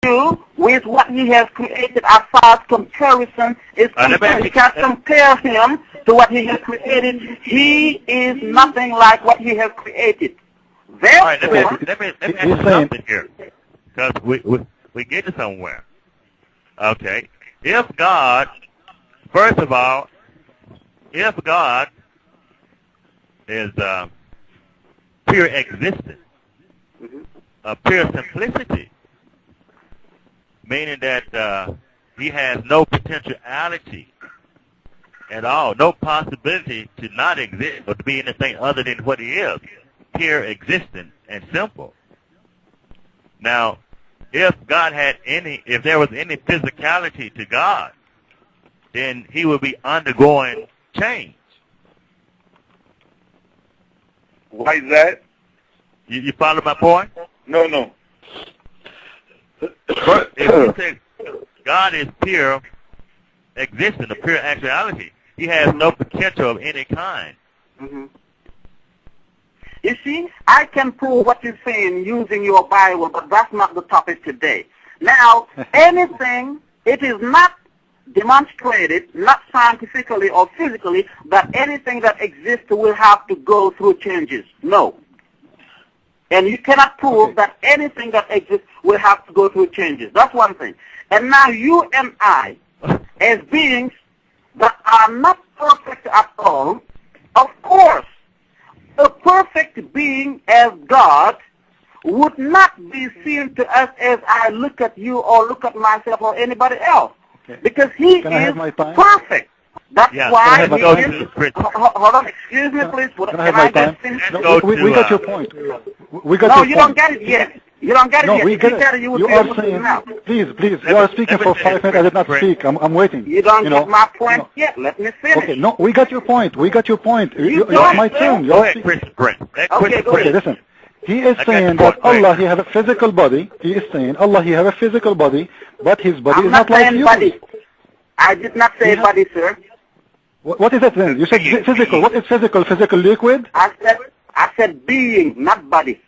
you with what he has created as far as comparison is concerned. You can't compare him to what he has created. He is nothing like what he has created. Therefore, all right, let me ask you something here, because we get to somewhere. Okay, if God, first of all, if God is pure existence, pure simplicity, meaning that he has no potentiality at all, no possibility to not exist or to be anything other than what he is, pure existence and simple. Now, if God had if there was any physicality to God, then he would be undergoing change. Why is that? You follow my point? No. If you say God is pure existence, a pure actuality, he has no potential of any kind. You see, I can prove what you're saying using your Bible, but that's not the topic today. Now, anything, it is not demonstrated, not scientifically or physically, that anything that exists will have to go through changes. No. And you cannot prove that anything that exists will have to go through changes. That's one thing. And now you and I, as beings that are not perfect at all, of course, a perfect being as God would not be seen to us as I look at you or look at myself or anybody else. Okay. Because he is perfect. That's why he is... Hold on, excuse me, please. Can I just finish? We got your point. No, you don't get it yet. You don't get it yet. We get it. You are saying, please, you are speaking for 5 minutes. I did not speak. I'm waiting. You don't get my point yet. Let me finish. Okay, no, we got your point. You're my turn. Go ahead, Christian. Okay, listen. He is saying that Allah, he has a physical body. He is saying Allah, he has a physical body, but his body is not like yours. I did not say body, sir. What is it then? You said physical. What is physical? Physical liquid? I said being, not body.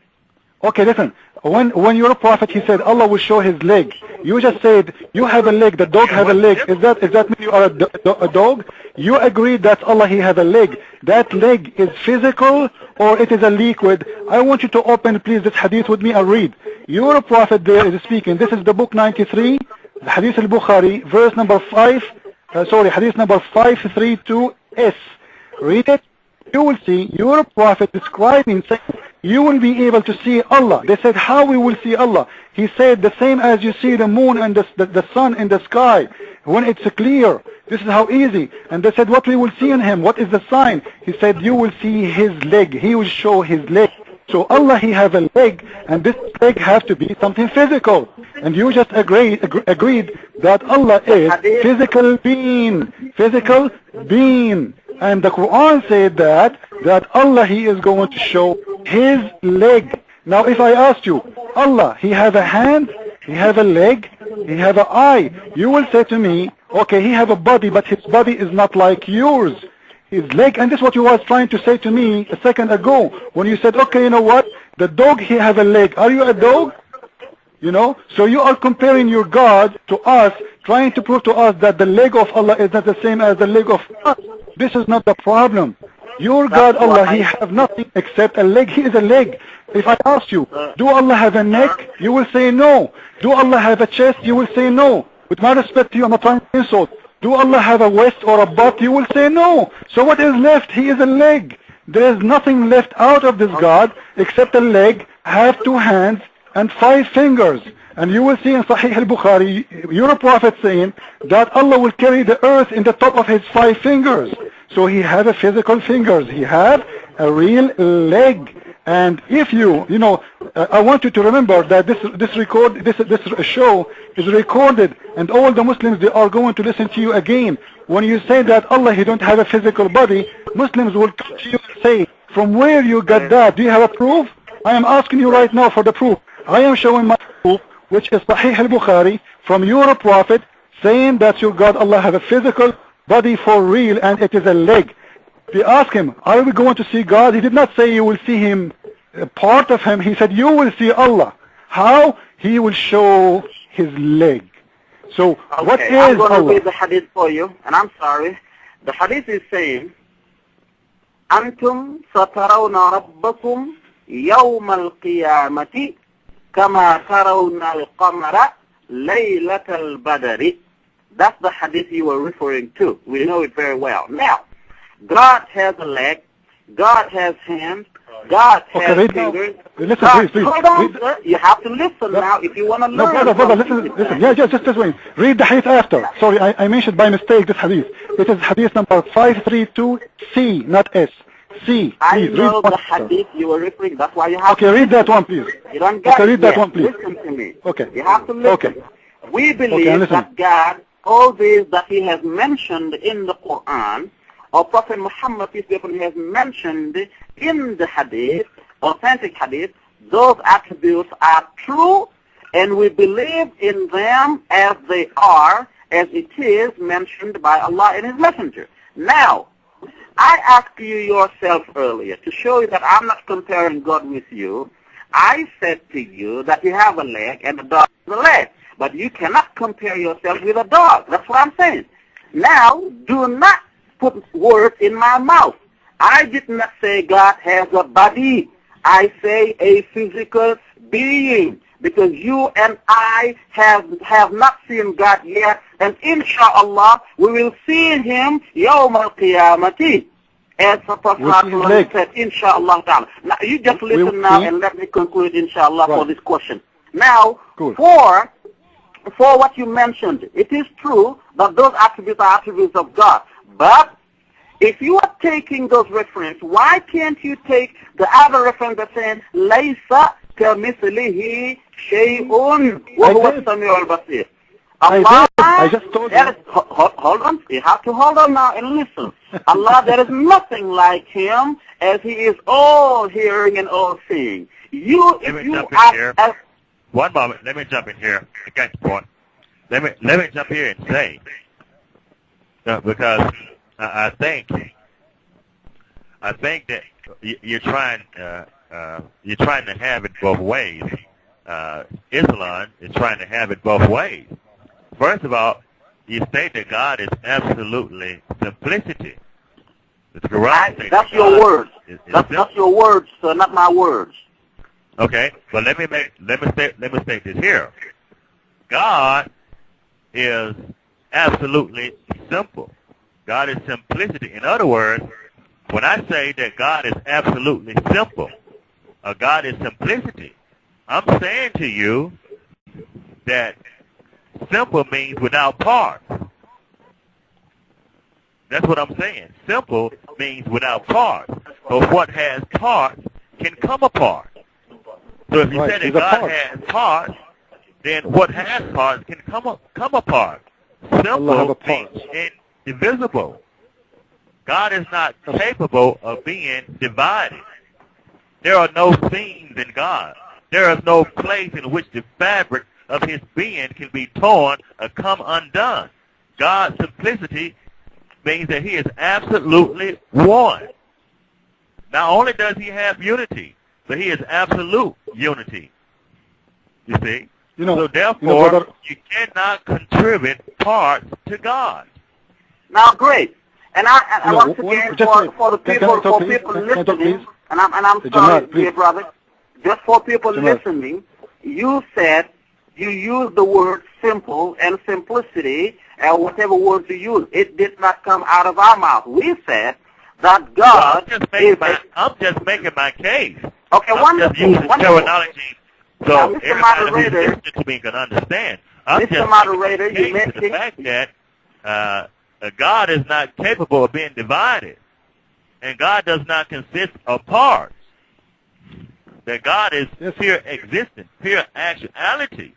Okay, listen. When you're a prophet, he said Allah will show his leg. You just said you have a leg. The dog has a leg. Is that mean you are a dog? You agreed that Allah he has a leg. That leg is physical or it is a liquid? I want you to open, please, this hadith with me and read. You're a prophet there is speaking. This is the book 93, Hadith al-Bukhari, verse number 5. Hadith number 532S. Read it. You will see your prophet describing, saying, you will be able to see Allah. They said, how we will see Allah? He said, the same as you see the moon and the sun in the sky when it's clear. This is how easy. And they said, what we will see in him? What is the sign? He said, you will see his leg. He will show his leg. So Allah, he has a leg, and this leg has to be something physical. And you just agreed that Allah is physical being. Physical being. And the Quran said that Allah, he is going to show his leg. Now if I asked you, Allah, he has a hand, he has a leg, he has an eye, you will say to me, okay, he has a body, but his body is not like yours. His leg, and this is what you was trying to say to me a second ago, when you said, okay, you know what, the dog, he has a leg. Are you a dog? You know, so you are comparing your God to us, trying to prove to us that the leg of Allah is not the same as the leg of us. This is not the problem. Your God, Allah, he have nothing except a leg. He is a leg. If I ask you, do Allah have a neck? You will say no. Do Allah have a chest? You will say no. With my respect to you, I'm not trying to insult. Do Allah have a waist or a butt? You will say no. So what is left? He is a leg. There is nothing left out of this God except a leg, have 2 hands, and 5 fingers. And you will see in Sahih al-Bukhari, your prophet saying that Allah will carry the earth in the top of his 5 fingers. So he has a physical fingers. He has a real leg. And if you know, I want you to remember that this show is recorded, and all the Muslims, they are going to listen to you again. When you say that Allah, he don't have a physical body, Muslims will come to you and say, from where you got that? Do you have a proof? I am asking you right now for the proof. I am showing my proof, which is Sahih al-Bukhari, from your prophet, saying that your God, Allah, have a physical body for real, and it is a leg. We ask him, are we going to see God? He did not say you will see him, part of him. He said you will see Allah. How? He will show his leg. So Okay, what is I'm going to Allah? read the hadith for you, and I'm sorry. The hadith is saying, أنتم سترون ربكم يوم القيامة كما ترون القمر ليلة البدر. That's the hadith you were referring to. We know it very well. Now, God has a leg, God has hands, God has fingers. Listen, God, please. hold on, sir. You have to listen now if you want to learn. No, brother, listen. Yeah, just wait. Read the hadith after. Sorry, I mentioned by mistake this hadith. It is hadith number 532C, not S. C. I Please, know read the hadith you were referring. That's why you have Okay, to read that one, please. You don't get Okay, read it that yet. one, please. Listen to me. Okay. You have to listen. Okay. We believe that God, all these that He has mentioned in the Quran, or Prophet Muhammad, peace be upon him, has mentioned in the hadith, authentic hadith, those attributes are true, and we believe in them as they are, as it is mentioned by Allah and His Messenger. Now, I asked you yourself earlier to show you that I'm not comparing God with you. I said to you that you have a leg and a dog has a leg, but you cannot compare yourself with a dog. That's what I'm saying. Now, do not put words in my mouth. I did not say God has a body. I say a physical being, because you and I have not seen God yet, and inshallah we will see Him yawm al-qiyamati, as the Prophet said, inshallah ta'ala. Now you just listen now and let me conclude inshallah for this question. Now, for what you mentioned, it is true that those attributes are attributes of God, but if you are taking those references, why can't you take the other reference that's saying, Laysa كَمِثْلِهِ شَيْءٌ وَهُوَ السَّمِيعُ الْبَصِيرُ? I just told you. Hold on. You have to hold on now and listen. Allah, there is nothing like Him, as He is all hearing and all seeing. One moment. Let me jump in here. I got the point. Let me jump here and say, because I think that you're trying to have it both ways. Islam is trying to have it both ways. First of all, you state that God is absolutely simplicity. That's your words. That's your words, sir, not my words. Okay, but let me state this here. God is absolutely simple. God is simplicity. In other words, when I say that God is absolutely simple, or God is simplicity, I'm saying to you that simple means without parts. That's what I'm saying. Simple means without parts. But what has parts can come apart. So if you say that God has parts, then what has parts can come apart. Simple means indivisible. God is not capable of being divided. There are no seams in God. There is no place in which the fabric of His being can be torn or come undone. God's simplicity means that He is absolutely one. Not only does He have unity, but He is absolute unity. You see? So therefore, you cannot contribute parts to God. Now, great. And once again, for the people listening, and I'm sorry, dear brother, just for people listening, you said you used the word simple and simplicity, and whatever words you used, it did not come out of our mouth. We said that God I'm just making my case. Okay, I'm just using terminology so everybody who's listening to me can understand. I'm just Moderator, making a case to the fact that God is not capable of being divided, and God does not consist of parts. That God is pure existence, pure actuality.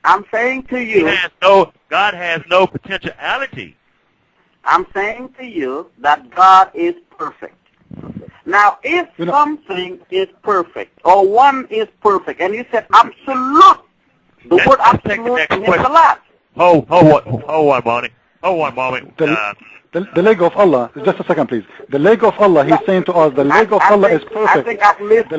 I'm saying to you, God has no potentiality. I'm saying to you that God is perfect. Now, if something is perfect, or one is perfect, and you said absolute, the word absolute means a lot. Hold one moment. The leg of Allah, just a second please. The leg of Allah, he's saying to us, the leg of Allah is perfect. I think at least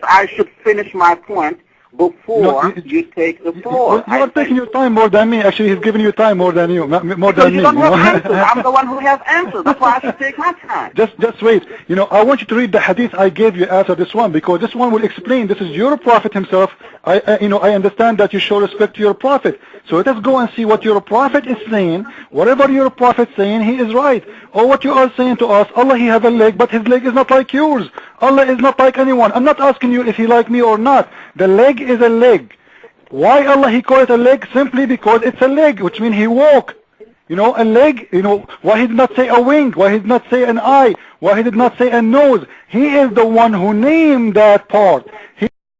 I should finish my point before you take the floor. You are taking your time more than me. Actually, he's giving you time more than you, more than me. You don't have answers. I'm the one who has answers. That's why I should take my time. Just wait. I want you to read the hadith I gave you after this one, because this one will explain. This is your prophet himself. I understand that you show respect to your prophet. So let us go and see what your prophet is saying. Whatever your prophet is saying, he is right. Or what you are saying to us, Allah, he has a leg, but his leg is not like yours. Allah is not like anyone. I'm not asking you if he like me or not. The leg is a leg. Why Allah he called it a leg? Simply because it's a leg, which means he walk. A leg, why he did not say a wing? Why he did not say an eye? Why he did not say a nose? He is the one who named that part. He